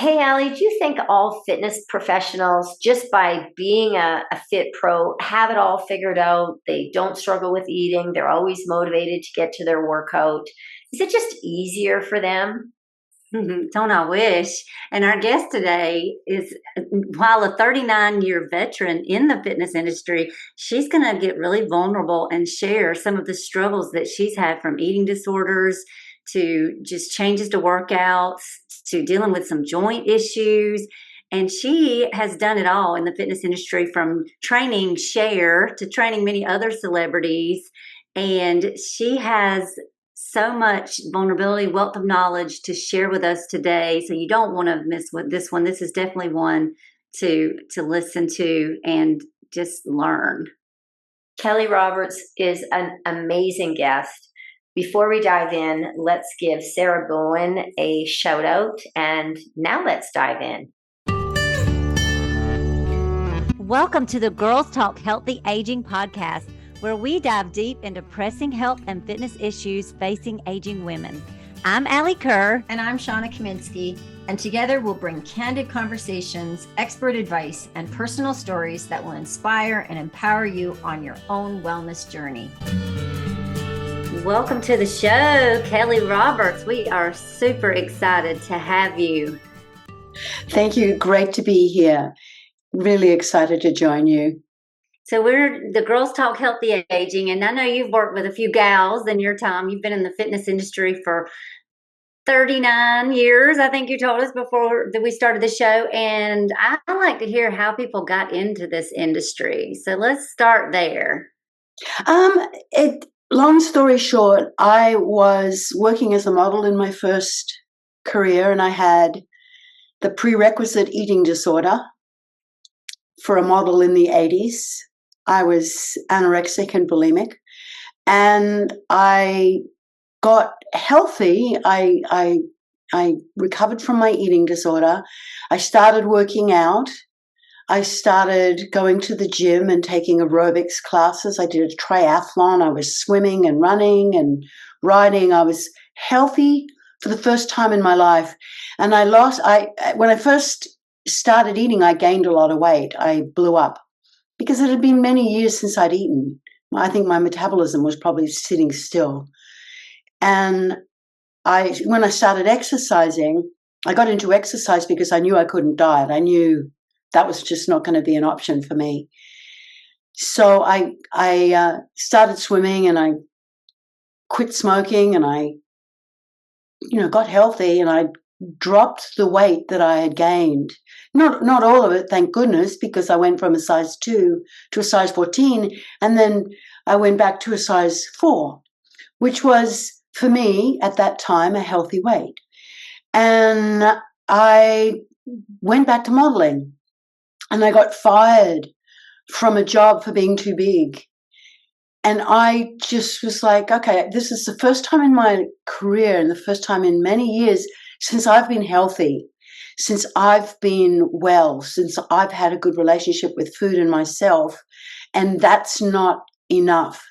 Hey, Allie, do you think all fitness professionals, just by being a fit pro, have it all figured out? They don't struggle with eating. They're always motivated to get to their workout. Is it just easier for them? Don't I wish? And our guest today is, while a 39-year veteran in the fitness industry, she's going to get really vulnerable and share some of the struggles that she's had from eating disorders to just changes to workouts to dealing with some joint issues. And she has done it all in the fitness industry from training Cher to training many other celebrities. And she has so much vulnerability, wealth of knowledge to share with us today. So you don't want to miss what this one. This is definitely one to listen to and just learn. Keli Roberts is an amazing guest. Before we dive in, let's give Sarah Bowen a shout out. And now let's dive in. Welcome to the Girls Talk Healthy Aging podcast, where we dive deep into pressing health and fitness issues facing aging women. I'm Alli Kerr. And I'm Shawna Kaminskiand, and together we'll bring candid conversations, expert advice, and personal stories that will inspire and empower you on your own wellness journey. Welcome to the show, Keli Roberts. We are super excited to have you. Thank you. Great to be here. Really excited to join you. So we're the Girls Talk Healthy Aging, and I know you've worked with a few gals in your time. You've been in the fitness industry for 39 years, I think you told us before that we started the show, and I like to hear how people got into this industry. So let's start there. Long story short, I was working as a model in my first career, and I had the prerequisite eating disorder for a model in the 80s. I was anorexic and bulimic, and I got healthy. I recovered from my eating disorder. I started working out. I started going to the gym and taking aerobics classes. I did a triathlon. I was swimming and running and riding. I was healthy for the first time in my life. And when I first started eating, I gained a lot of weight. I blew up because it had been many years since I'd eaten. I think my metabolism was probably sitting still. And when I started exercising, I got into exercise because I knew I couldn't diet. I knew that was just not going to be an option for me. So I started swimming, and I quit smoking, and I got healthy, and I dropped the weight that I had gained. Not all of it, thank goodness, because I went from a size 2 to a size 14, and then I went back to a size 4, which was, for me, at that time, a healthy weight. And I went back to modeling, and I got fired from a job for being too big. And I just was like, okay, this is the first time in my career and the first time in many years since I've been healthy, since I've been well, since I've had a good relationship with food and myself. And that's not enough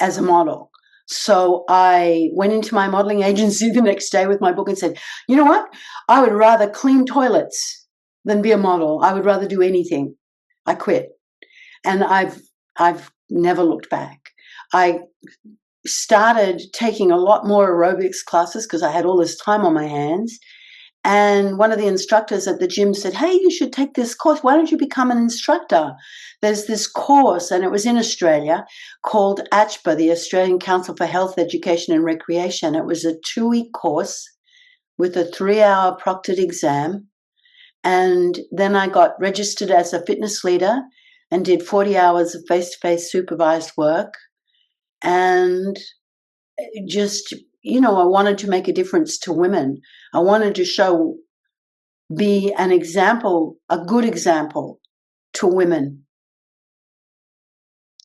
as a model. So I went into my modeling agency the next day with my book and said, you know what? I would rather clean toilets than be a model. I would rather do anything. I quit. And I've never looked back. I started taking a lot more aerobics classes because I had all this time on my hands. And one of the instructors at the gym said, hey, you should take this course. Why don't you become an instructor? There's this course, and it was in Australia, called ACHPA, the Australian Council for Health, Education and Recreation. It was a 2-week course with a 3-hour proctored exam. And then I got registered as a fitness leader and did 40 hours of face-to-face supervised work. And just, I wanted to make a difference to women. I wanted to be an example, a good example to women.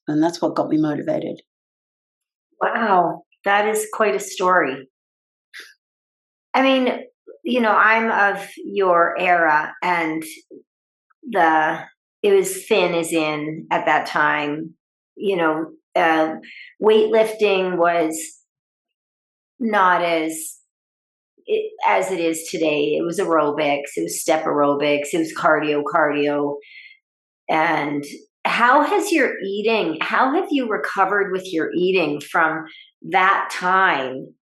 And that's what got me motivated. Wow, that is quite a story. I mean, I'm of your era, and it was thin as in at that time, weightlifting was not as as it is today. It was aerobics, it was step aerobics, it was cardio. And how has your eating, how have you recovered with your eating from that time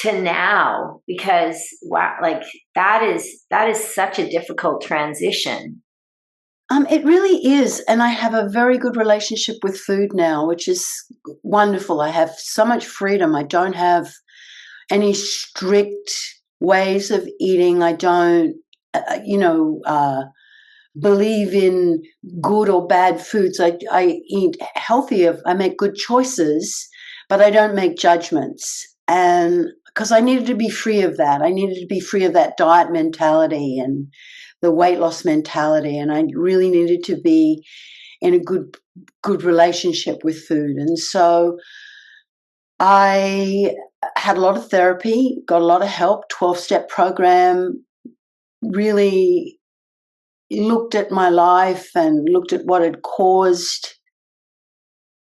to now? Because wow, like that is such a difficult transition. It really is. And I have a very good relationship with food now, which is wonderful. I have so much freedom. I don't have any strict ways of eating. I don't, believe in good or bad foods. I eat healthier. I make good choices, but I don't make judgments. And because I needed to be free of that. I needed to be free of that diet mentality and the weight loss mentality. And I really needed to be in a good relationship with food. And so I had a lot of therapy, got a lot of help, 12-step program, really looked at my life and looked at what had caused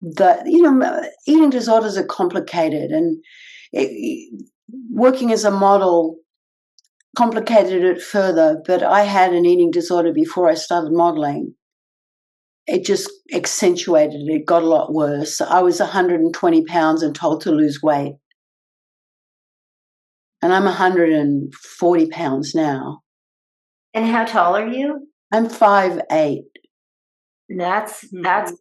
eating disorders are complicated, and working as a model complicated it further. But I had an eating disorder before I started modeling. It just accentuated it. It got a lot worse. I was 120 pounds and told to lose weight. And I'm 140 pounds now. And how tall are you? I'm 5'8". That's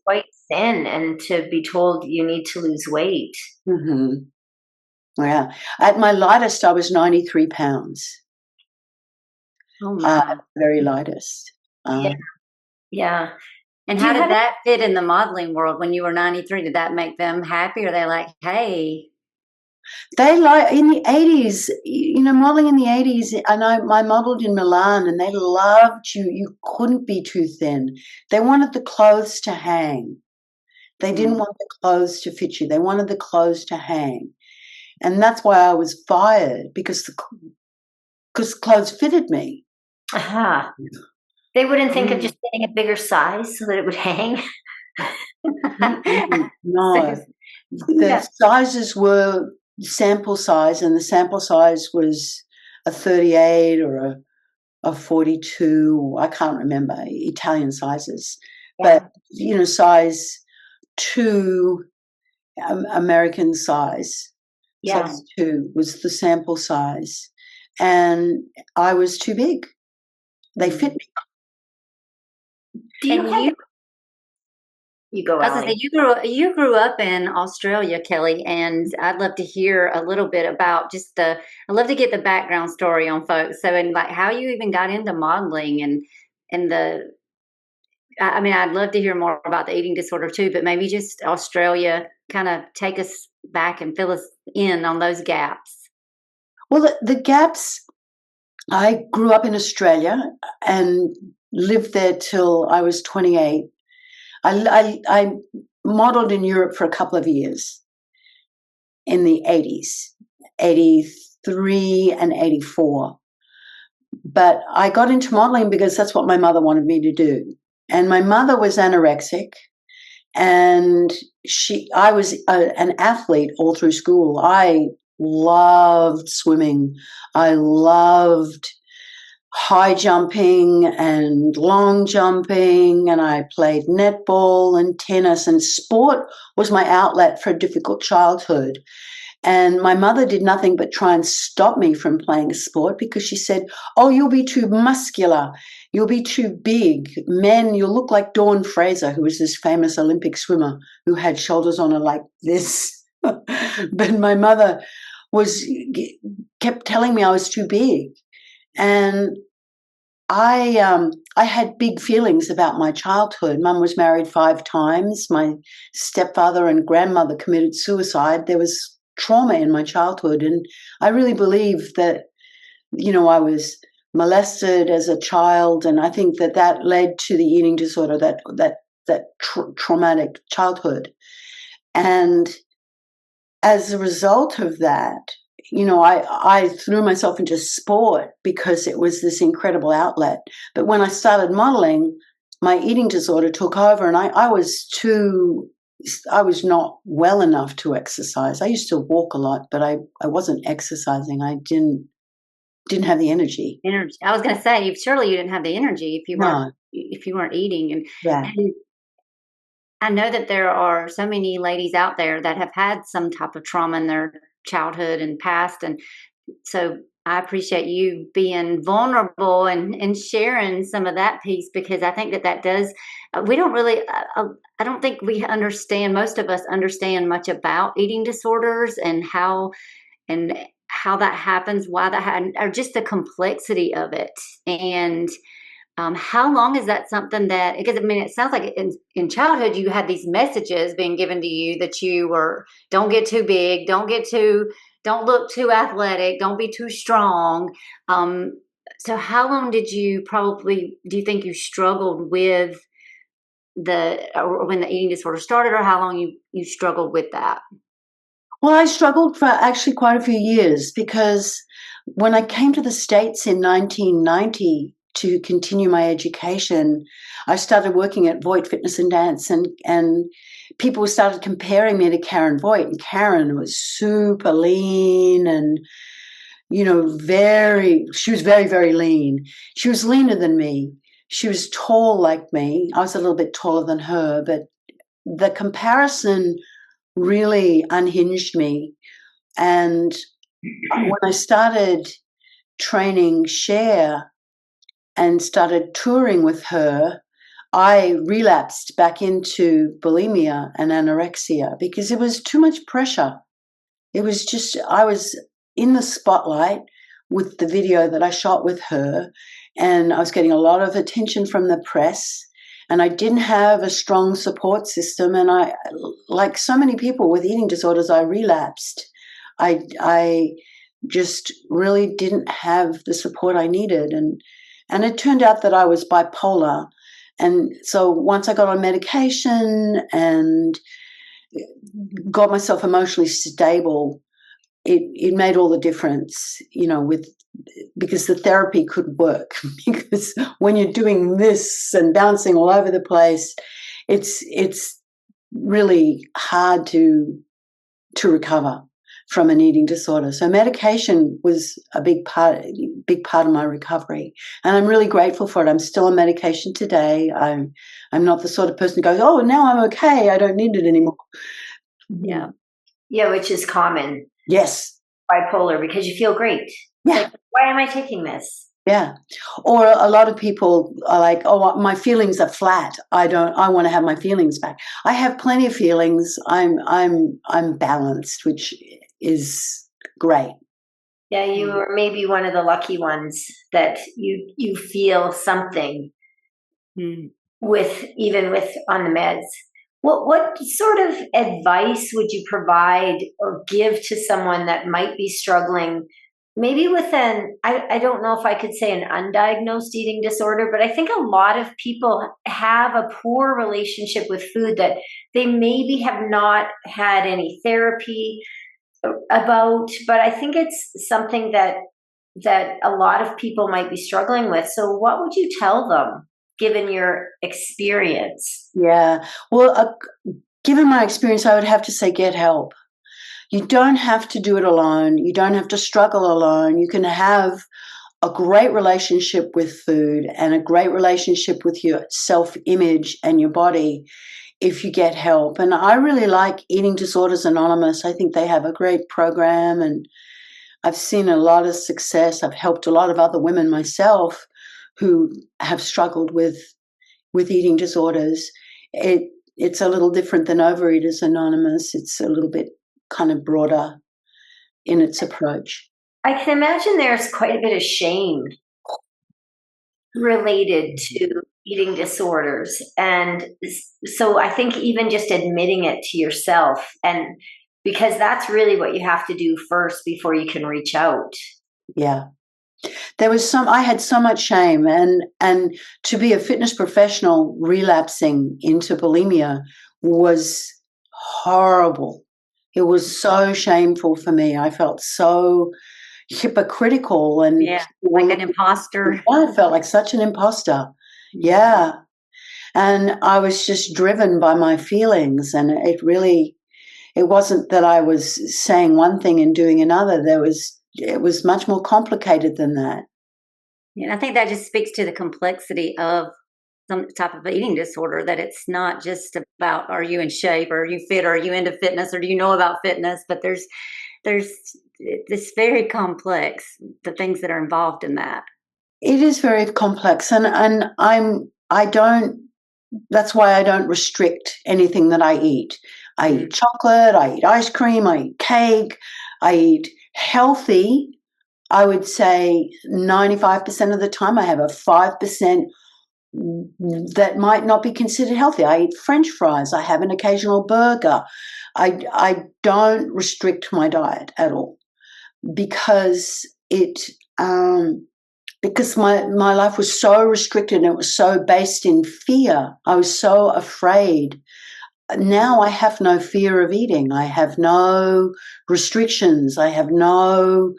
quite thin, and to be told you need to lose weight. Mm-hmm. Yeah. At my lightest, I was 93 pounds. Oh, my. Very lightest. Yeah. And how did that fit in the modeling world when you were 93? Did that make them happy? Or they like, hey? They like in the 80s, modeling in the 80s. I modeled in Milan, and they loved you. You couldn't be too thin. They wanted the clothes to hang. They didn't want the clothes to fit you. They wanted the clothes to hang. And that's why I was fired, because clothes fitted me. Aha. They wouldn't think of just getting a bigger size so that it would hang. No. The sizes were sample size, and the sample size was a 38 or a 42. I can't remember Italian sizes, but size 2, American size. Yeah. Size 2 was the sample size, and I was too big. They fit me. You go, Allie. You grew up in Australia, Keli, and I'd love to hear a little bit about I'd love to get the background story on folks. So, and like how you even got into modeling and I'd love to hear more about the eating disorder too, but maybe just Australia, kind of take us back and fill us in on those gaps. Well, the gaps, I grew up in Australia and lived there till I was 28. I modeled in Europe for a couple of years in the 80s, 83 and 84. But I got into modeling because that's what my mother wanted me to do. And my mother was anorexic, and I was an athlete all through school. I loved swimming. I loved high jumping and long jumping, and I played netball and tennis, and sport was my outlet for a difficult childhood. And my mother did nothing but try and stop me from playing sport, because she said, oh, you'll be too muscular. You'll be too big. You'll look like Dawn Fraser, who was this famous Olympic swimmer who had shoulders on her like this. But my mother kept telling me I was too big. And I had big feelings about my childhood. Mum was married 5 times. My stepfather and grandmother committed suicide. There was trauma in my childhood, and I really believe that, I was molested as a child, and I think that led to the eating disorder, that traumatic childhood. And as a result of that, I threw myself into sport because it was this incredible outlet. But when I started modeling, my eating disorder took over, and I was not well enough to exercise. I used to walk a lot, but I wasn't exercising. I didn't didn't have the energy. Energy. I was going to say, surely you didn't have the energy if you weren't eating. And I know that there are so many ladies out there that have had some type of trauma in their childhood and past, and so I appreciate you being vulnerable and sharing some of that piece, because I think that does, we don't really, I don't think we understand, most of us understand much about eating disorders and how that happens, why that happens, or just the complexity of it. And how long is that something that, because I mean, it sounds like in childhood, you had these messages being given to you that you were, don't get too big, don't look too athletic, don't be too strong. So how long do you think you struggled with when the eating disorder started, or how long you struggled with that? Well, I struggled for actually quite a few years, because when I came to the States in 1990, to continue my education, I started working at Voigt Fitness and Dance, and people started comparing me to Karen Voigt, and Karen was super lean and, she was very, very lean. She was leaner than me. She was tall like me. I was a little bit taller than her, but the comparison really unhinged me. And when I started training Cher and started touring with her, I relapsed back into bulimia and anorexia because it was too much pressure. It was just, I was in the spotlight with the video that I shot with her, and I was getting a lot of attention from the press, and I didn't have a strong support system. And I, like so many people with eating disorders, I relapsed. I just really didn't have the support I needed. And it turned out that I was bipolar. And so once I got on medication and got myself emotionally stable, it made all the difference, because the therapy could work. Because when you're doing this and bouncing all over the place, it's really hard to recover from an eating disorder. So medication was a big part of my recovery, and I'm really grateful for it. I'm still on medication today. I'm not the sort of person who goes, "Oh, now I'm okay, I don't need it anymore." Yeah, which is common. Yes, bipolar, because you feel great. Yeah. Like, why am I taking this? Yeah. Or a lot of people are like, "Oh, my feelings are flat. I want to have my feelings back." I have plenty of feelings. I'm balanced, which is great. Yeah, you are maybe one of the lucky ones that you feel something with on the meds. What sort of advice would you provide or give to someone that might be struggling, maybe with I don't know if I could say an undiagnosed eating disorder, but I think a lot of people have a poor relationship with food that they maybe have not had any therapy about, but I think it's something that a lot of people might be struggling with. So what would you tell them, given your experience? Yeah. Well, given my experience, I would have to say get help. You don't have to do it alone. You don't have to struggle alone. You can have a great relationship with food and a great relationship with your self-image and your body if you get help. And I really like Eating Disorders Anonymous. I think they have a great program, and I've seen a lot of success. I've helped a lot of other women myself who have struggled with eating disorders. It's a little different than Overeaters Anonymous. It's a little bit kind of broader in its approach. I can imagine there's quite a bit of shame related to eating disorders. And so I think even just admitting it to yourself, and because that's really what you have to do first before you can reach out. Yeah. I had so much shame, and to be a fitness professional relapsing into bulimia was horrible. It was so shameful for me. I felt so hypocritical and like an imposter. I felt like such an imposter. Yeah. And I was just driven by my feelings, and it wasn't that I was saying one thing and doing another. There was it was much more complicated than that. And I think that just speaks to the complexity of some type of eating disorder, that it's not just about, are you in shape, or are you fit, or are you into fitness, or do you know about fitness? But there's it's very complex, the things that are involved in that. It is very complex, and I don't. That's why I don't restrict anything that I eat. I eat chocolate, I eat ice cream, I eat cake, I eat healthy. I would say 95% of the time I have a 5% that might not be considered healthy. I eat French fries. I have an occasional burger. I don't restrict my diet at all because because my life was so restricted and it was so based in fear. I was so afraid. Now I have no fear of eating. I have no restrictions. I have no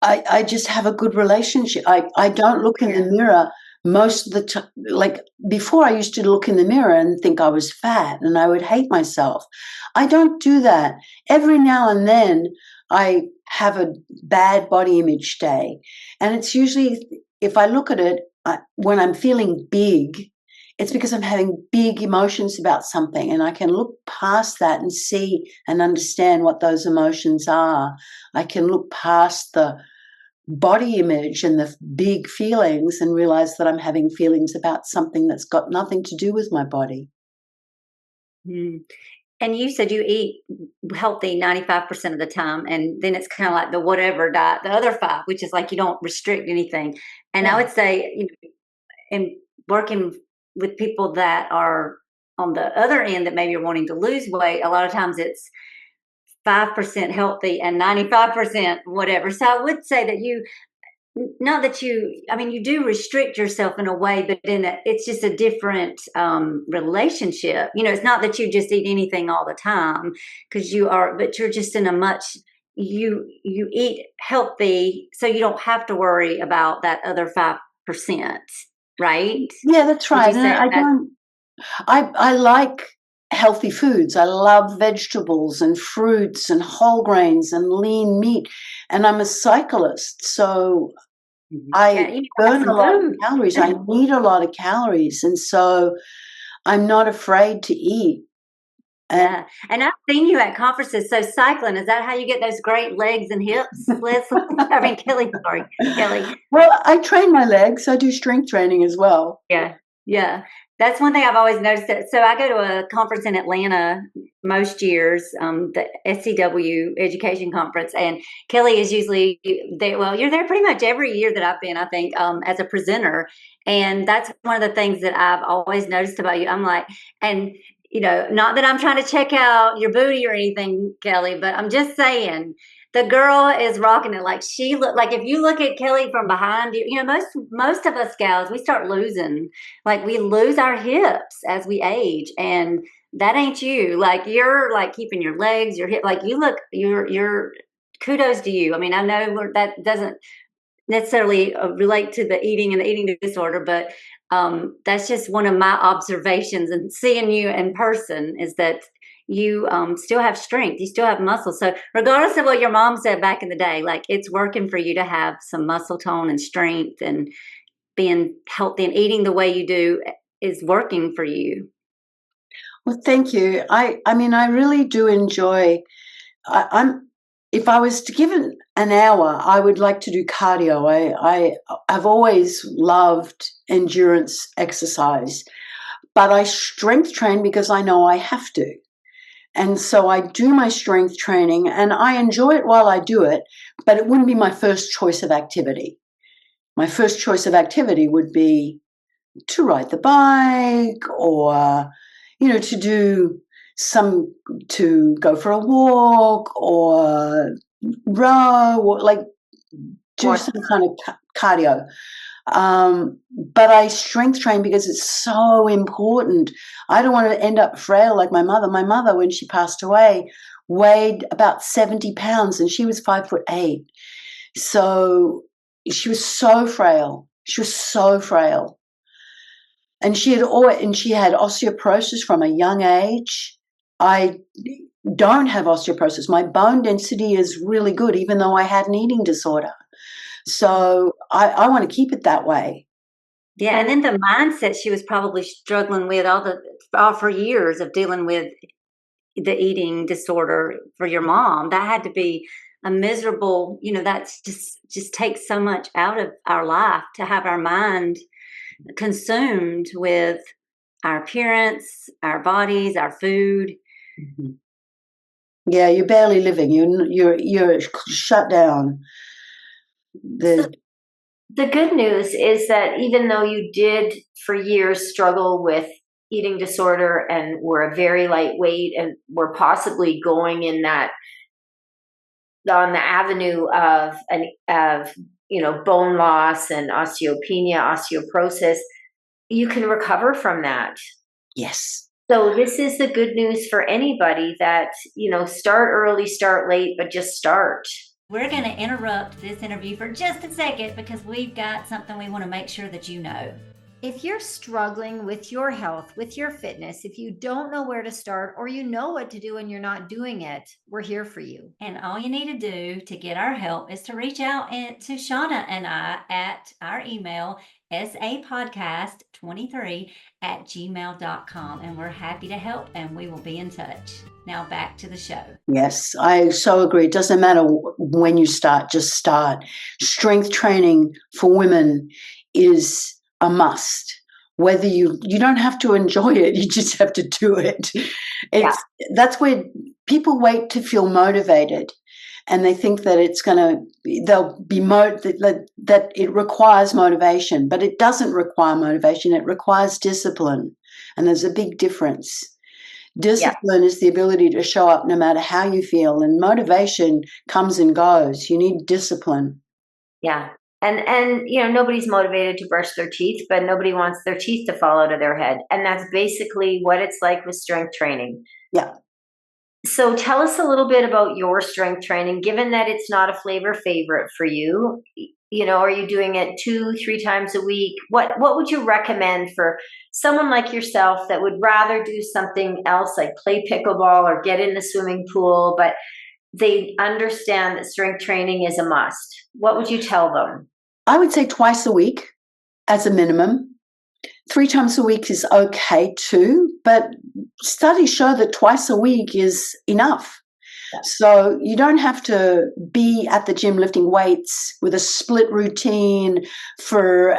I just have a good relationship. I don't look in the mirror most of the time. Like before, I used to look in the mirror and think I was fat and I would hate myself. I don't do that. Every now and then I have a bad body image day. And it's usually, if I look at it, when I'm feeling big, it's because I'm having big emotions about something, and I can look past that and see and understand what those emotions are. I can look past the body image and the big feelings and realize that I'm having feelings about something that's got nothing to do with my body. Mm. And you said you eat healthy 95% of the time, and then it's kind of like the whatever diet, the other 5, which is like you don't restrict anything. And I would say, in working with people that are on the other end that maybe are wanting to lose weight, a lot of times it's 5% healthy and 95% whatever. So I would say that not that you do restrict yourself in a way, but it's just a different relationship. It's not that you just eat anything all the time, because but you're just in a much, you eat healthy, so you don't have to worry about that other 5%. Right? Yeah, that's right. And I like healthy foods. I love vegetables and fruits and whole grains and lean meat. And I'm a cyclist, so I burn a lot of calories. I need a lot of calories. And so I'm not afraid to eat. And I've seen you at conferences. So cycling, is that how you get those great legs and hips? I mean, Keli. Well, I train my legs. I do strength training as well. Yeah. That's one thing I've always noticed. So I go to a conference in Atlanta most years, the SCW Education Conference, and Keli is usually there. Well, you're there pretty much every year that I've been, I think, as a presenter. And that's one of the things that I've always noticed about you. I'm like, and not that I'm trying to check out your booty or anything, Keli, but I'm just saying the girl is rocking it. Like if you look at Keli from behind you, most of us gals, we start losing, like we lose our hips as we age, and that ain't you. Like you're like keeping your legs, your hip, like you look, you're kudos to you. I mean, I know that doesn't necessarily relate to the eating and the eating disorder, but that's just one of my observations, and seeing you in person is that you still have strength, you still have muscle. So regardless of what your mom said back in the day, like it's working for you to have some muscle tone and strength, and being healthy and eating the way you do is working for you. Well, thank you. I mean, I really do enjoy. If I was to give it an hour, I would like to do cardio. I've always loved endurance exercise, but I strength train because I know I have to. And so I do my strength training and I enjoy it while I do it, but it wouldn't be my first choice of activity. My first choice of activity would be to ride the bike, or, to go for a walk, or row, or like do some kind of cardio. But I strength train because it's so important. I don't want to end up frail like my mother. My mother, when she passed away, weighed about 70 pounds and she was 5'8". So she was so frail. And she had osteoporosis from a young age. don't have osteoporosis. My bone density is really good, even though I had an eating disorder. So I want to keep it that way. Yeah, and then the mindset she was probably struggling with all for years of dealing with the eating disorder for your mom. That had to be a miserable, that's just takes so much out of our life to have our mind consumed with our appearance, our bodies, our food. Mm-hmm. Yeah, you're barely living. You're shut down. The good news is that even though you did for years struggle with eating disorder and were a very lightweight and were possibly going on the avenue of bone loss and osteopenia, osteoporosis, you can recover from that. Yes. So this is the good news for anybody that, start early, start late, but just start. We're going to interrupt this interview for just a second because we've got something we want to make sure that you know. If you're struggling with your health, with your fitness, if you don't know where to start or you know what to do and you're not doing it, we're here for you. And all you need to do to get our help is to reach out to Shawna and I at our email, sapodcast23@gmail.com. And we're happy to help and we will be in touch. Now back to the show. Yes, I so agree. It doesn't matter when you start, just start. Strength training for women is a must. Whether you don't have to enjoy it, you just have to do it. That's where people wait to feel motivated, and they think that that it requires motivation, but it doesn't require motivation. It requires discipline, and there's a big difference. Discipline is the ability to show up no matter how you feel, and motivation comes and goes. You need discipline. Yeah. And nobody's motivated to brush their teeth, but nobody wants their teeth to fall out of their head. And that's basically what it's like with strength training. Yeah. So tell us a little bit about your strength training, given that it's not a flavor favorite for you. Are you doing it 2-3 times a week? What would you recommend for someone like yourself that would rather do something else like play pickleball or get in the swimming pool, but they understand that strength training is a must? What would you tell them? I would say twice a week as a minimum. 3 times a week is okay too, but studies show that twice a week is enough. Yeah. So you don't have to be at the gym lifting weights with a split routine for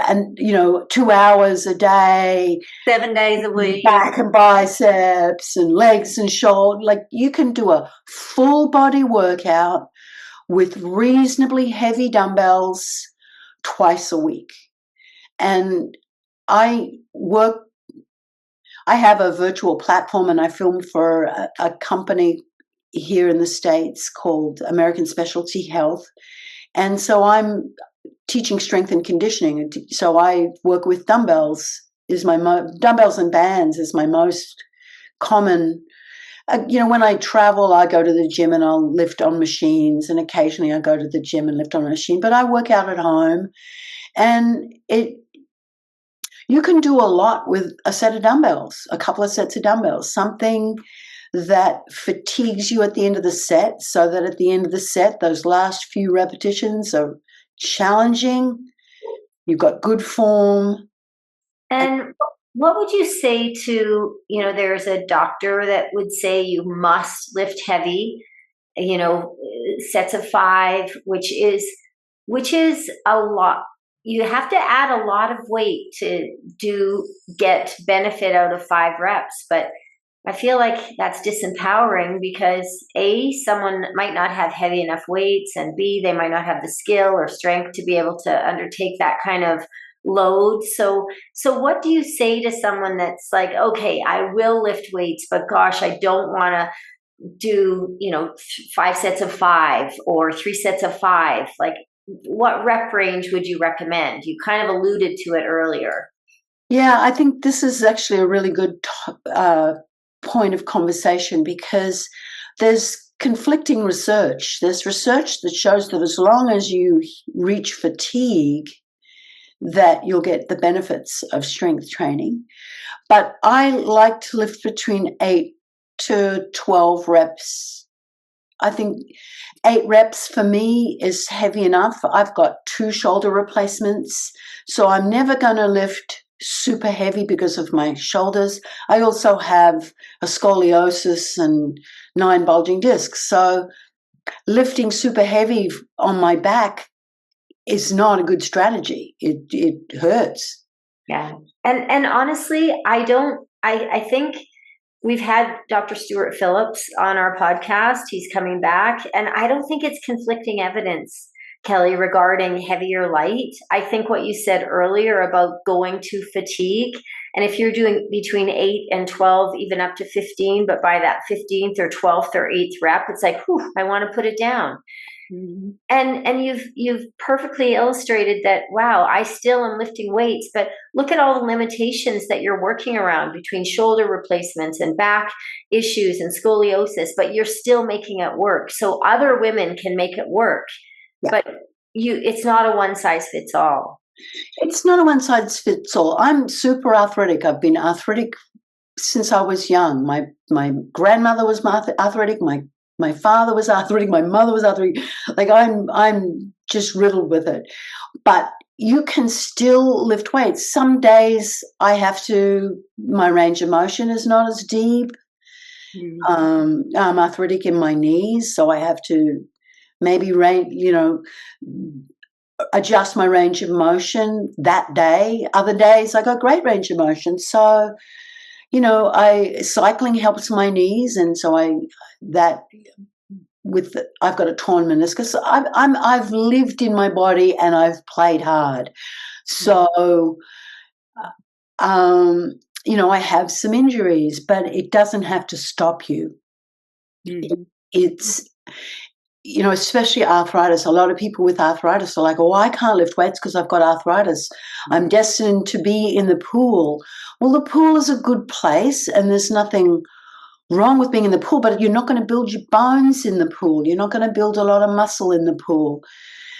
2 hours a day, 7 days a week, back and biceps and legs and shoulder. Like, you can do a full body workout with reasonably heavy dumbbells twice a week. And I have a virtual platform, and I film for a company here in the States called American Specialty Health. And so I'm teaching strength and conditioning. So I work with dumbbells. Dumbbells and bands is my most common. When I travel, I go to the gym and I'll lift on machines, and occasionally I go to the gym and lift on a machine, but I work out at home. And you can do a lot with a set of dumbbells, a couple of sets of dumbbells, something that fatigues you at the end of the set, so that at the end of the set, those last few repetitions are challenging. You've got good form. And what would you say to, there's a doctor that would say you must lift heavy, sets of 5, which is a lot. You have to add a lot of weight to get benefit out of 5 reps. But I feel like that's disempowering because A, someone might not have heavy enough weights, and B, they might not have the skill or strength to be able to undertake that kind of load. So what do you say to someone that's like, okay, I will lift weights, but gosh, I don't want to do, 5 sets of 5 or 3 sets of 5. Like, what rep range would you recommend? You kind of alluded to it earlier. Yeah, I think this is actually a really good point of conversation, because there's conflicting research. There's research that shows that as long as you reach fatigue, that you'll get the benefits of strength training. But I like to lift between 8 to 12 reps. I think 8 reps for me is heavy enough. I've got 2 shoulder replacements, so I'm never going to lift super heavy because of my shoulders. I also have a scoliosis and 9 bulging discs, so lifting super heavy on my back is not a good strategy. It hurts. Yeah. And honestly, I think we've had Dr. Stuart Phillips on our podcast. He's coming back, and I don't think it's conflicting evidence, Keli, regarding heavy or light. I think what you said earlier about going to fatigue, and if you're doing between 8 and 12, even up to 15, but by that 15th or 12th or 8th rep, it's like, whew, I want to put it down. Mm-hmm. And you've perfectly illustrated that. Wow, I still am lifting weights, but look at all the limitations that you're working around between shoulder replacements and back issues and scoliosis, but you're still making it work. So other women can make it work, but it's not a one size fits all. It's not a one size fits all. I'm super arthritic. I've been arthritic since I was young. My grandmother was arthritic. My father was arthritic. My mother was arthritic. Like I'm just riddled with it. But you can still lift weights. Some days my range of motion is not as deep. Mm-hmm. I'm arthritic in my knees, so I have to maybe adjust my range of motion that day. Other days I got great range of motion. So, cycling helps my knees, and so I've got a torn meniscus. I've lived in my body and I've played hard. So, I have some injuries, but it doesn't have to stop you. Mm-hmm. It's, especially arthritis. A lot of people with arthritis are like, oh, I can't lift weights because I've got arthritis. I'm destined to be in the pool. Well, the pool is a good place and there's nothing wrong with being in the pool, but you're not going to build your bones in the pool. You're not going to build a lot of muscle in the pool.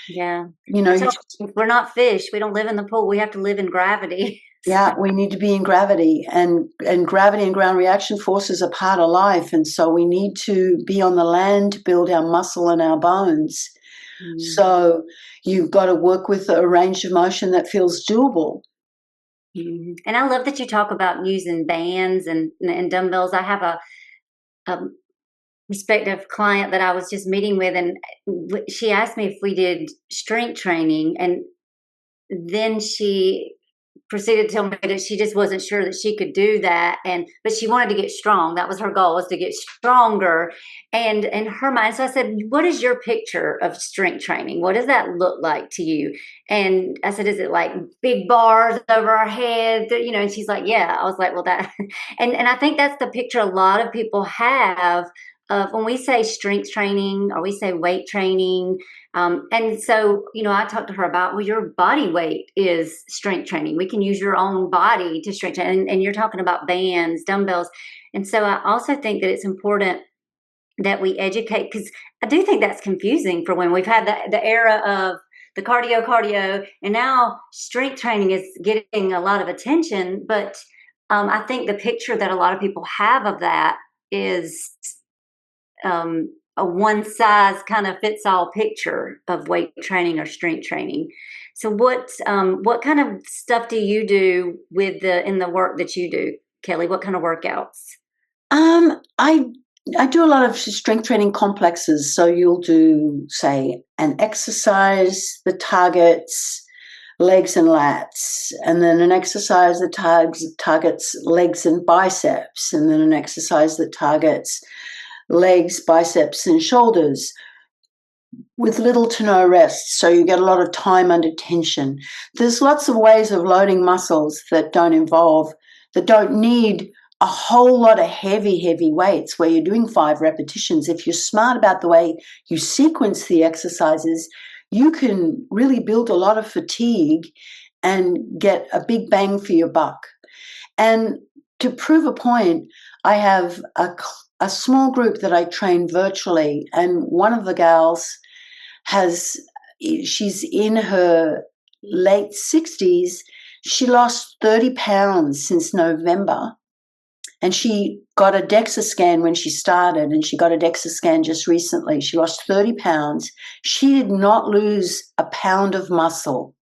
Yeah. We're not fish. We don't live in the pool. We have to live in gravity. Yeah, we need to be in gravity, and gravity and ground reaction forces are part of life, and so we need to be on the land to build our muscle and our bones. Mm. So you've got to work with a range of motion that feels doable. Mm-hmm. And I love that you talk about using bands and dumbbells. I have a prospective client that I was just meeting with, and she asked me if we did strength training, and then she proceeded to tell me that she just wasn't sure that she could do that, but she wanted to get strong. That was her goal, was to get stronger. And in her mind, so I said, what is your picture of strength training? What does that look like to you? And I said, is it like big bars over our head? And she's like, yeah. I was like, well, that, and I think that's the picture a lot of people have of when we say strength training or we say weight training. And so, I talked to her about, well, your body weight is strength training. We can use your own body to strength train. And you're talking about bands, dumbbells. And so I also think that it's important that we educate, because I do think that's confusing for when we've had the era of the cardio, and now strength training is getting a lot of attention. But I think the picture that a lot of people have of that is a one size kind of fits all picture of weight training or strength training. So what kind of stuff do you do in the work that you do, Keli? What kind of workouts? I do a lot of strength training complexes. So you'll do, say, an exercise that targets legs and lats, and then an exercise that targets legs and biceps, and then an exercise that targets legs, biceps, and shoulders with little to no rest. So you get a lot of time under tension. There's lots of ways of loading muscles that don't need a whole lot of heavy weights where you're doing 5 repetitions. If you're smart about the way you sequence the exercises, you can really build a lot of fatigue and get a big bang for your buck. And to prove a point, I have a small group that I train virtually, and one of the gals she's in her late 60s. She lost 30 pounds since November, And she got a DEXA scan when she started, and she got a DEXA scan just recently. She lost 30 pounds. She did not lose a pound of muscle.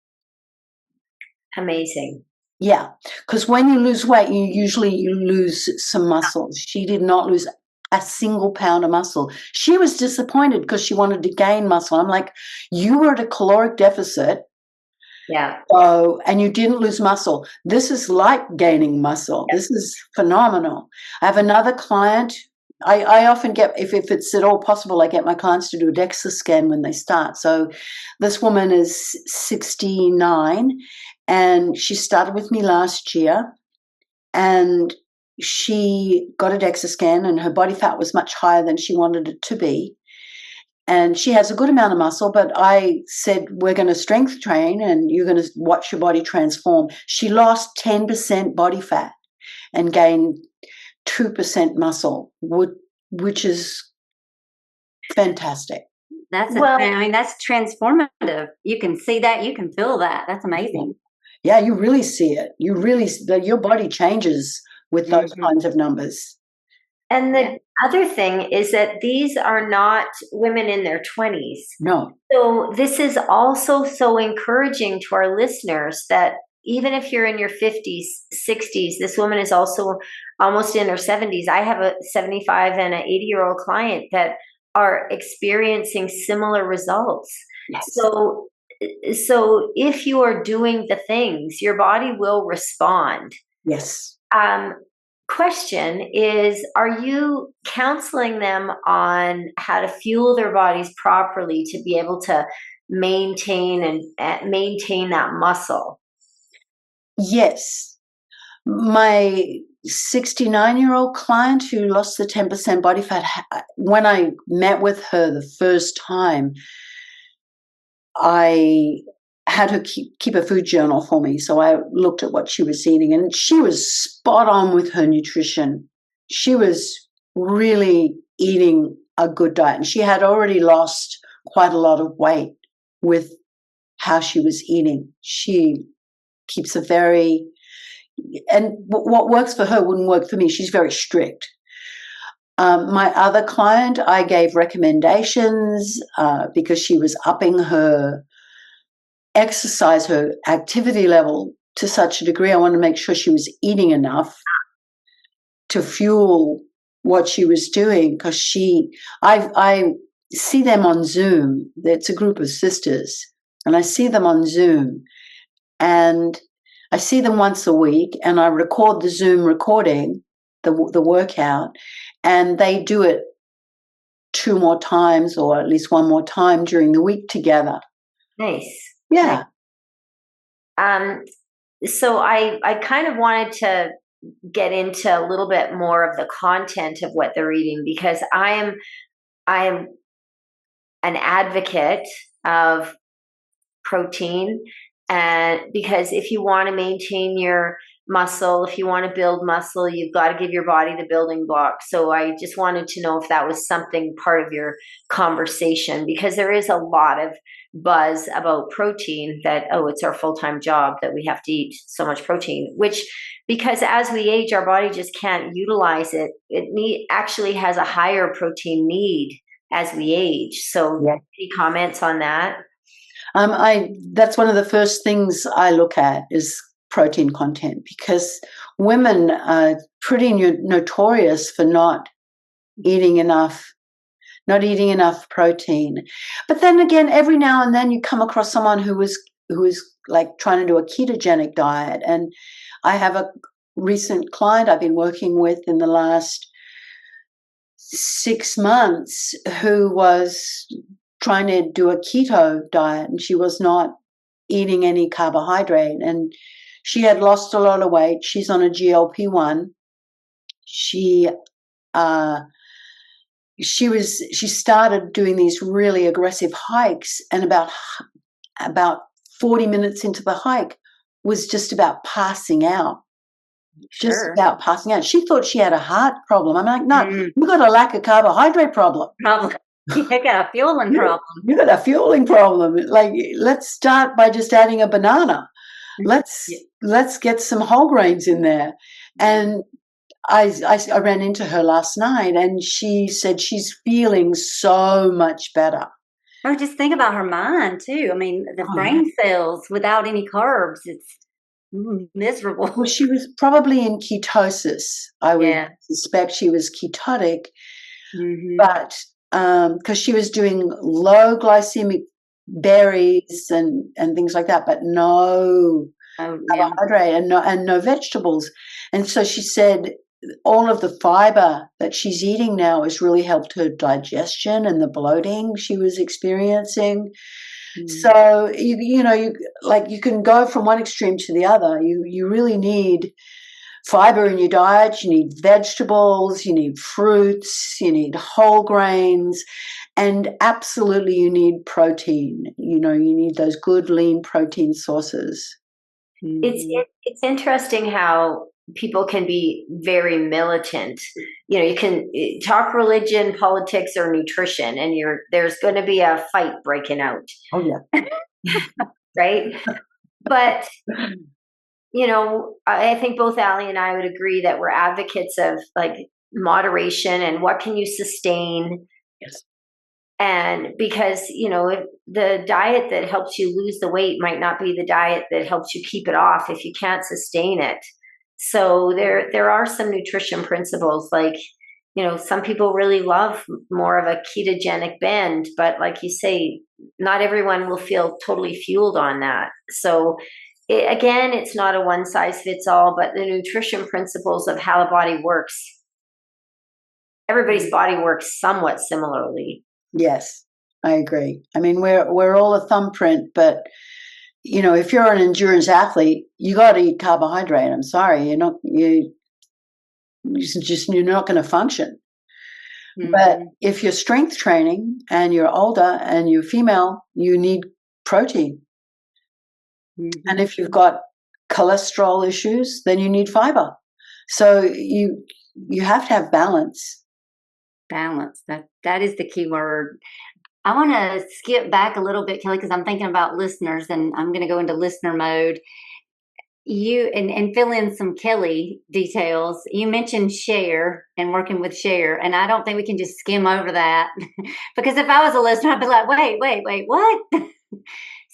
Amazing. Yeah, because when you lose weight, you lose some muscle. She did not lose a single pound of muscle. She was disappointed because she wanted to gain muscle. I'm like, you were at a caloric deficit. Yeah. Oh, and you didn't lose muscle. This is like gaining muscle. This is phenomenal. I have another client. I often get, if it's at all possible, I get my clients to do a DEXA scan when they start. So this woman is 69, and she started with me last year, and she got a DEXA scan, and her body fat was much higher than she wanted it to be. And she has a good amount of muscle, but I said, we're going to strength train and you're going to watch your body transform. She lost 10% body fat and gained 2% muscle, which is fantastic. That's transformative. You can see that, you can feel that. That's amazing. Yeah, you really see it. Your body changes with those kinds of numbers. And the other thing is that these are not women in their 20s. No. So this is also so encouraging to our listeners that even if you're in your 50s, 60s, this woman is also almost in her 70s. I have a 75 and an 80-year-old client that are experiencing similar results. Yes. So if you are doing the things, your body will respond. Yes. Question is, are you counseling them on how to fuel their bodies properly to be able to maintain that muscle? Yes. My 69-year-old client who lost the 10% body fat, when I met with her the first time, I had her keep a food journal for me. So I looked at what she was eating, and she was spot on with her nutrition. She was really eating a good diet, and she had already lost quite a lot of weight with how she was eating. She keeps and what works for her wouldn't work for me. She's very strict. My other client, I gave recommendations because she was upping her exercise, her activity level to such a degree. I wanted to make sure she was eating enough to fuel what she was doing, because I see them on Zoom. It's a group of sisters, and I see them on Zoom, and I see them once a week, and I record the Zoom recording, the workout, and they do it 2 more times or at least 1 more time during the week together. Nice. Yeah. So I kind of wanted to get into a little bit more of the content of what they're eating, because I am an advocate of protein, and because if you want to maintain your muscle, if you want to build muscle, you've got to give your body the building blocks. So I just wanted to know if that was something part of your conversation, because there is a lot of buzz about protein that, it's our full-time job that we have to eat so much protein, which, because as we age, our body just can't utilize it. It actually has a higher protein need as we age. So any comments on that? That's one of the first things I look at is protein content, because women are pretty notorious for not eating enough protein. But then again, every now and then you come across someone who is like trying to do a ketogenic diet. And I have a recent client I've been working with in the last 6 months who was trying to do a keto diet, and she was not eating any carbohydrate, and she had lost a lot of weight. She's on a GLP-1. She started doing these really aggressive hikes, and about 40 minutes into the hike was just about passing out. Sure. Just about passing out. She thought she had a heart problem. I'm like, no, you've got a lack of carbohydrate problem. You got a fueling problem. You got a fueling problem. Like, let's start by just adding a banana. Let's get some whole grains in there. And I ran into her last night, and she said she's feeling so much better. Or just think about her mind too. I mean, the brain cells without any carbs, it's miserable. Well, she was probably in ketosis. I would suspect she was ketotic, but because she was doing low glycemic berries and things like that, but no carbohydrate and no vegetables. And so she said all of the fiber that she's eating now has really helped her digestion and the bloating she was experiencing. So you can go from one extreme to the other. You really need fiber in your diet. You need vegetables, you need fruits, you need whole grains, and absolutely you need protein. You need those good lean protein sources. It's interesting how people can be very militant. You can talk religion, politics, or nutrition, and there's going to be a fight breaking out. Oh yeah. Right? But I think both Allie and I would agree that we're advocates of like moderation and what can you sustain. Yes. And because, if the diet that helps you lose the weight might not be the diet that helps you keep it off if you can't sustain it. So there are some nutrition principles, like, some people really love more of a ketogenic bend, but like you say, not everyone will feel totally fueled on that. So again, it's not a one size fits all, but the nutrition principles of how the body works, everybody's body works somewhat similarly. Yes, I agree. I mean, we're all a thumbprint, but if you're an endurance athlete, you got to eat carbohydrate. I'm sorry, you're not going to function. But if you're strength training and you're older and you're female, you need protein. And if you've got cholesterol issues, then you need fiber. So you have to have balance. Balance. That is the key word. I want to skip back a little bit, Keli, because I'm thinking about listeners, and I'm going to go into listener mode. You and fill in some Keli details. You mentioned Cher and working with Cher, and I don't think we can just skim over that because if I was a listener, I'd be like, wait, what?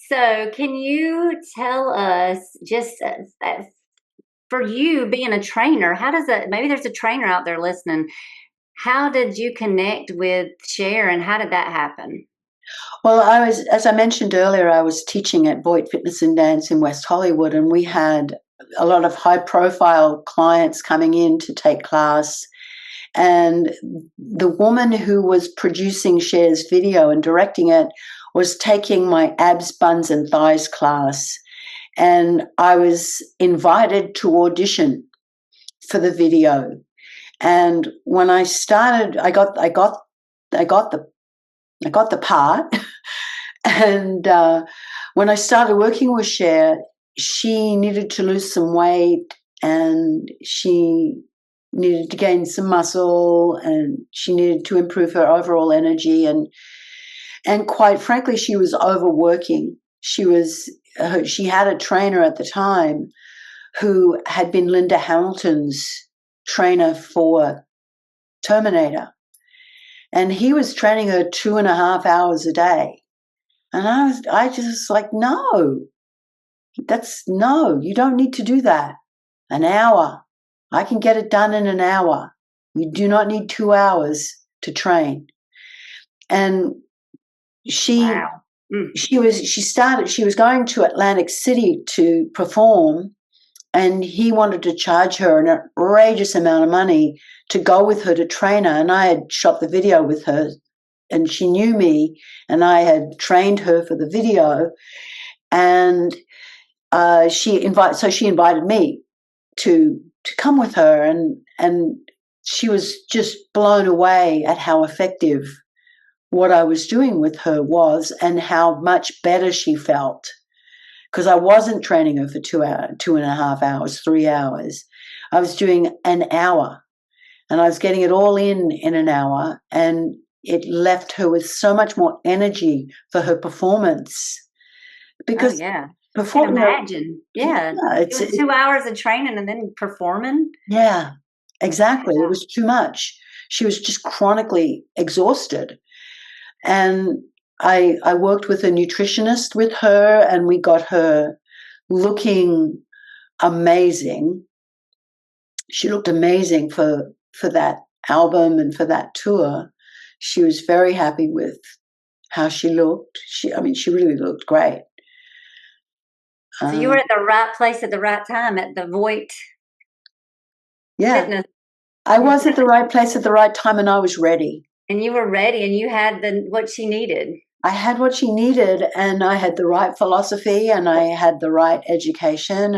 So can you tell us just for you being a trainer, how does that, maybe there's a trainer out there listening, how did you connect with Cher and how did that happen? Well, as I mentioned earlier, I was teaching at Voight Fitness and Dance in West Hollywood, and we had a lot of high-profile clients coming in to take class. And the woman who was producing Cher's video and directing it was taking my abs, buns, and thighs class. And I was invited to audition for the video. And when I started, I got the part. And when I started working with Cher, she needed to lose some weight and she needed to gain some muscle and she needed to improve her overall energy. And quite frankly, she was overworking. She had a trainer at the time who had been Linda Hamilton's trainer for Terminator. And he was training her 2.5 hours a day. And I just like, no, you don't need to do that. An hour. I can get it done in an hour. You do not need 2 hours to train. And she was going to Atlantic City to perform, and he wanted to charge her an outrageous amount of money to go with her to train her. And I had shot the video with her, and she knew me, and I had trained her for the video. And she invited me to come with her, and she was just blown away at how effective what I was doing with her was and how much better she felt. Because I wasn't training her for 2.5 hours, 3 hours. I was doing an hour, and I was getting it all in an hour, and it left her with so much more energy for her performance. Because I can imagine. Yeah. It's 2 hours of training and then performing. Yeah. Exactly. It was too much. She was just chronically exhausted. And I worked with a nutritionist with her, and we got her looking amazing. She looked amazing for that album and for that tour. She was very happy with how she looked. She really looked great. So you were at the right place at the right time at the Voight Fitness. I was at the right place at the right time, and I was ready. And you were ready, and you had what she needed. I had what she needed, and I had the right philosophy, and I had the right education,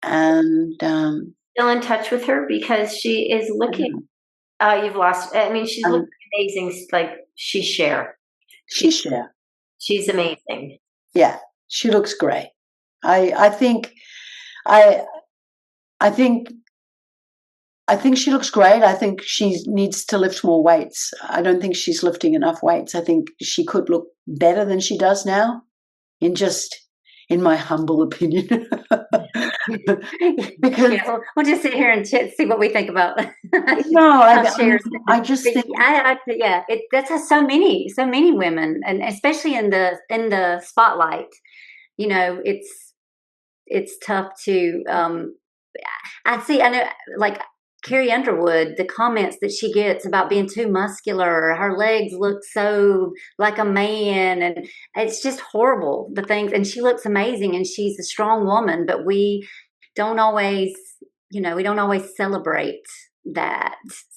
and still in touch with her because she is looking. You've lost. I mean, she's looking amazing. Like she's Cher. She's Cher. She's amazing. Yeah, she looks great. I think she looks great. I think she needs to lift more weights. I don't think she's lifting enough weights. I think she could look better than she does now, in my humble opinion. Because we'll just sit here and see what we think about. No, I just think that's so many women, and especially in the spotlight. You know, it's tough to. I know, like Carrie Underwood, the comments that she gets about being too muscular, her legs look so like a man, and it's just horrible, the things. And she looks amazing, and she's a strong woman, but we don't always celebrate that.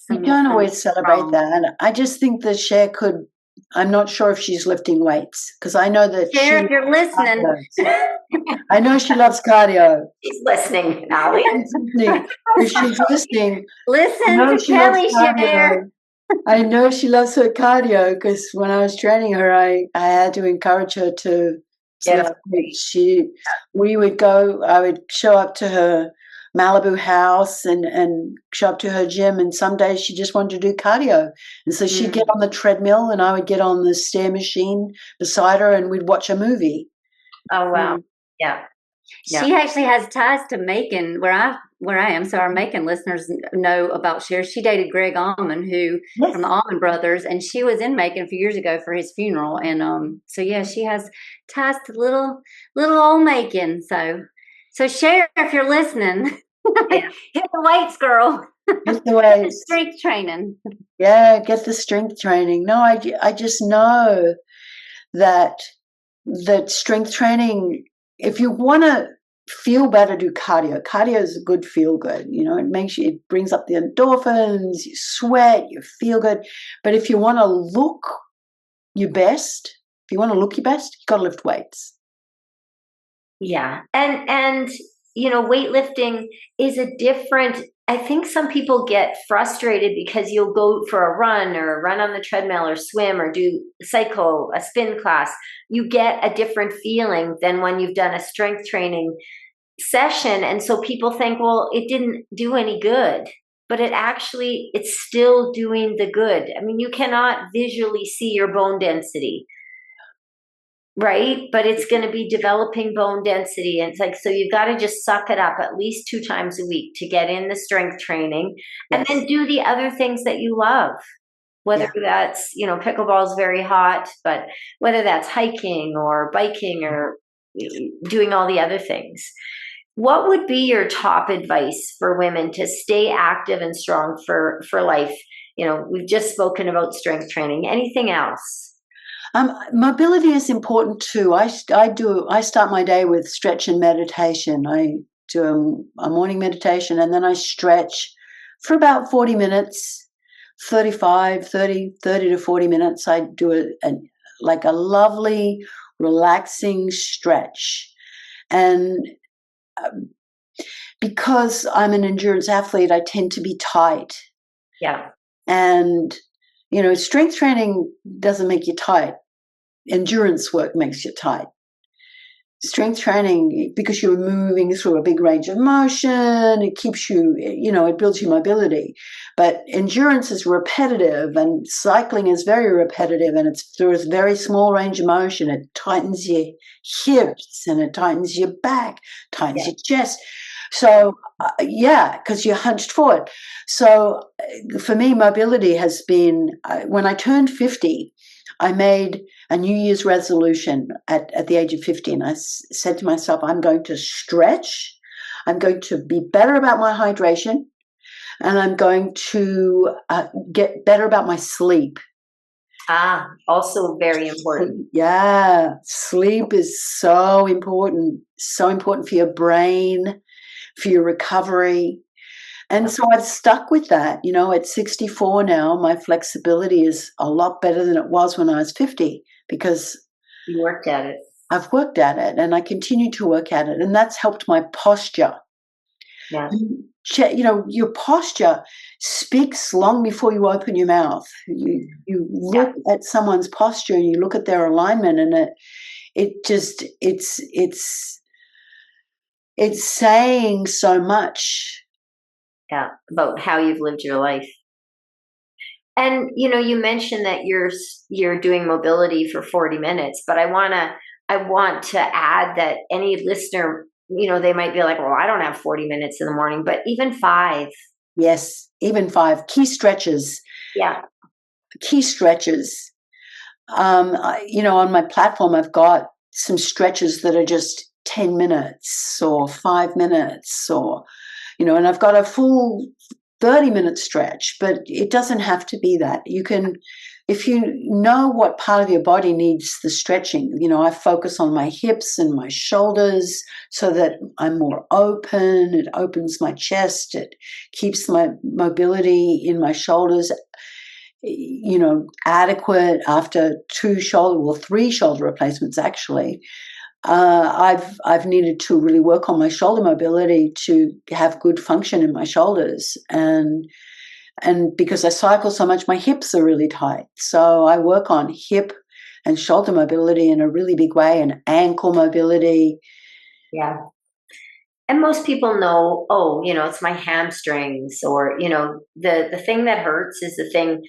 We don't always celebrate that. And I just think that Cher could. I'm not sure if she's lifting weights, because I know that Cher, if you're listening. I know she loves cardio. She's listening, Allie. If she's listening, listen to Keli, Cher. I know she loves her cardio, because when I was training her, I had to encourage her to lift weights. We would go. I would show up to her Malibu house and show up to her gym, and some days she just wanted to do cardio, and so she'd get on the treadmill and I would get on the stair machine beside her, and we'd watch a movie. Oh wow. Yeah. She actually has ties to Macon, where I am, so our Macon listeners know about Cher. She dated Greg Allman, from the Allman Brothers, and she was in Macon a few years ago for his funeral, and so yeah, she has ties to little old Macon. So Cher, if you're listening, hit the weights, girl. Get the weights. Strength training. Yeah, get the strength training. No, I just know that strength training, if you want to feel better, do cardio. Cardio is a good feel good. You know, it brings up the endorphins, you sweat, you feel good. But if you want to look your best, you've got to lift weights. Yeah. And weightlifting is I think some people get frustrated because you'll go for a run or run on the treadmill or swim or do cycle, a spin class. You get a different feeling than when you've done a strength training session. And so people think, well, it didn't do any good, but it's still doing the good. I mean, you cannot visually see your bone density. Right? But it's going to be developing bone density. And it's like, so you've got to just suck it up at least 2 times a week to get in the strength training, and then do the other things that you love, whether that's, pickleball is very hot, but whether that's hiking or biking or doing all the other things. What would be your top advice for women to stay active and strong for life? We've just spoken about strength training. Anything else? Mobility is important too. I start my day with stretch and meditation. I do a morning meditation, and then I stretch for about 40 minutes, 30 to 40 minutes. I do a lovely, relaxing stretch. And because I'm an endurance athlete, I tend to be tight. Yeah. And strength training doesn't make you tight. Endurance work makes you tight. Strength training, because you're moving through a big range of motion, it keeps you, it builds your mobility. But endurance is repetitive, and cycling is very repetitive, and it's through a very small range of motion. It tightens your hips, and it tightens your back, tightens your chest. So, because you're hunched forward. So, for me, mobility has been, when I turned 50, I made a New Year's resolution at the age of 50. And I said to myself, I'm going to stretch. I'm going to be better about my hydration. And I'm going to get better about my sleep. Also very important. Yeah, sleep is so important for your brain, for your recovery. And so I've stuck with that. At 64 now, my flexibility is a lot better than it was when I was 50 because you worked at it. I've worked at it and I continue to work at it. And that's helped my posture. Yeah. Your posture speaks long before you open your mouth. You look at someone's posture and you look at their alignment, and it's saying so much. Yeah, about how you've lived your life. And you mentioned that you're doing mobility for 40 minutes, but I want to add that any listener, they might be like, well, I don't have 40 minutes in the morning, but even 5. Yes, even 5. Key stretches. Yeah. Key stretches. On my platform, I've got some stretches that are just 10 minutes or 5 minutes or, and I've got a full 30-minute stretch, but it doesn't have to be that. You can, if you know what part of your body needs the stretching, I focus on my hips and my shoulders so that I'm more open. It opens my chest. It keeps my mobility in my shoulders, adequate after 3 shoulder replacements, actually. I've needed to really work on my shoulder mobility to have good function in my shoulders, and because I cycle so much, my hips are really tight. So I work on hip and shoulder mobility in a really big way, and ankle mobility. Yeah. And most people know, it's my hamstrings, or the thing that hurts is the thing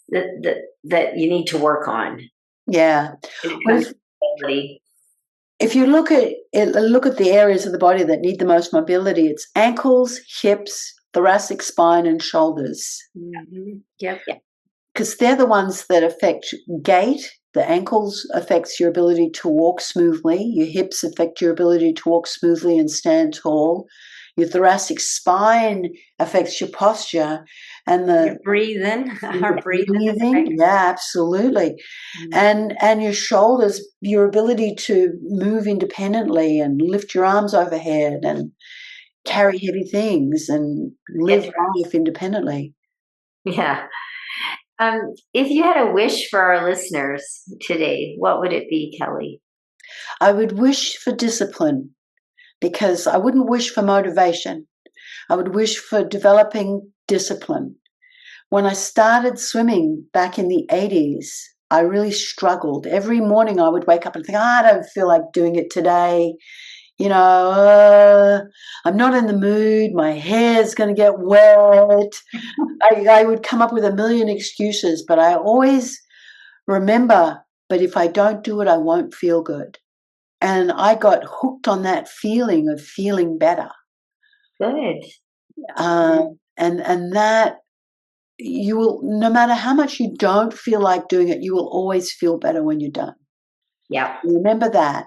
that you need to work on. Yeah. If you look at the areas of the body that need the most mobility, it's ankles, hips, thoracic spine, and shoulders. Mm-hmm. Yep. Because they're the ones that affect gait. The ankles affects your ability to walk smoothly. Your hips affect your ability to walk smoothly and stand tall. Your thoracic spine affects your posture, and your breathing. Our breathing. Yeah, absolutely. Mm-hmm. And your shoulders, your ability to move independently and lift your arms overhead and carry heavy things and live life independently. Yeah. If you had a wish for our listeners today, what would it be, Keli? I would wish for discipline, because I wouldn't wish for motivation. I would wish for developing discipline. When I started swimming back in the 80s, I really struggled. Every morning I would wake up and think, I don't feel like doing it today. I'm not in the mood. My hair's going to get wet. I would come up with a million excuses, but I always remember, but if I don't do it, I won't feel good. And I got hooked on that feeling of feeling better. Good. And that you will, no matter how much you don't feel like doing it, you will always feel better when you're done. Yeah. Remember that.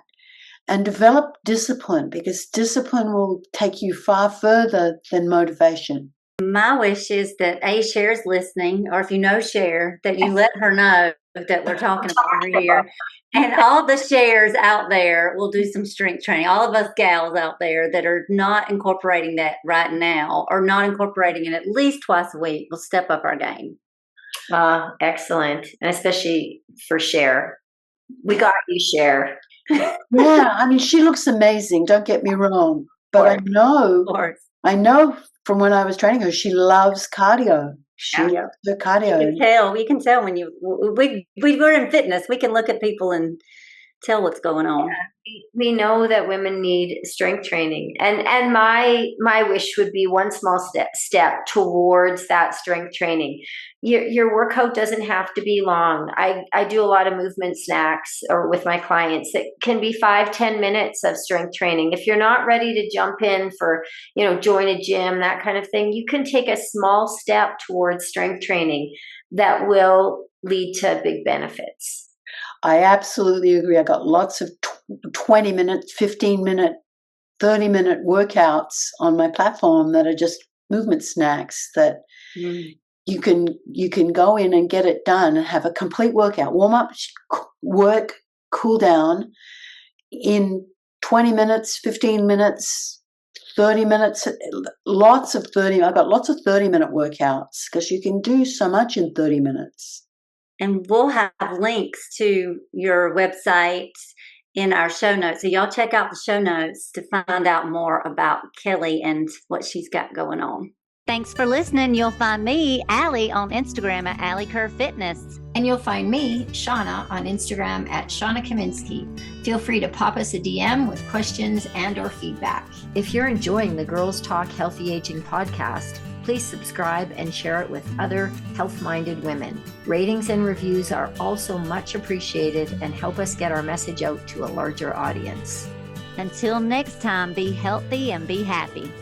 And develop discipline, because discipline will take you far further than motivation. My wish is that Cher's listening, or if you know Cher, that you let her know that we're talking about her here. And all the Chers out there will do some strength training. All of us gals out there that are not incorporating that right now, or not incorporating it at least twice a week, will step up our game. Excellent. And especially for Cher. We got you, Cher. Yeah, I mean, she looks amazing, don't get me wrong. But I know from when I was training her, she loves cardio. She loves her cardio. You can tell when we were in fitness, we can look at people and Tell what's going on. We know that women need strength training, and my wish would be one small step towards that strength training. Your workout doesn't have to be long. I do a lot of movement snacks or with my clients that can be 5-10 minutes of strength training. If you're not ready to jump in for, join a gym, that kind of thing, you can take a small step towards strength training that will lead to big benefits. I absolutely agree. I got lots of 20 minute, 15 minute, 30-minute workouts on my platform that are just movement snacks that you can go in and get it done and have a complete workout, warm up, work, cool down in 20 minutes, 15 minutes, 30 minutes, lots of 30. I've got lots of 30-minute workouts because you can do so much in 30 minutes. And we'll have links to your website in our show notes. So y'all check out the show notes to find out more about Keli and what she's got going on. Thanks for listening. You'll find me, Allie, on Instagram at Alli Kerr Fitness. And you'll find me, Shawna, on Instagram at Shawna Kaminskiand. Feel free to pop us a DM with questions and or feedback. If you're enjoying the Girls Talk Healthy Aging podcast, please subscribe and share it with other health-minded women. Ratings and reviews are also much appreciated and help us get our message out to a larger audience. Until next time, be healthy and be happy.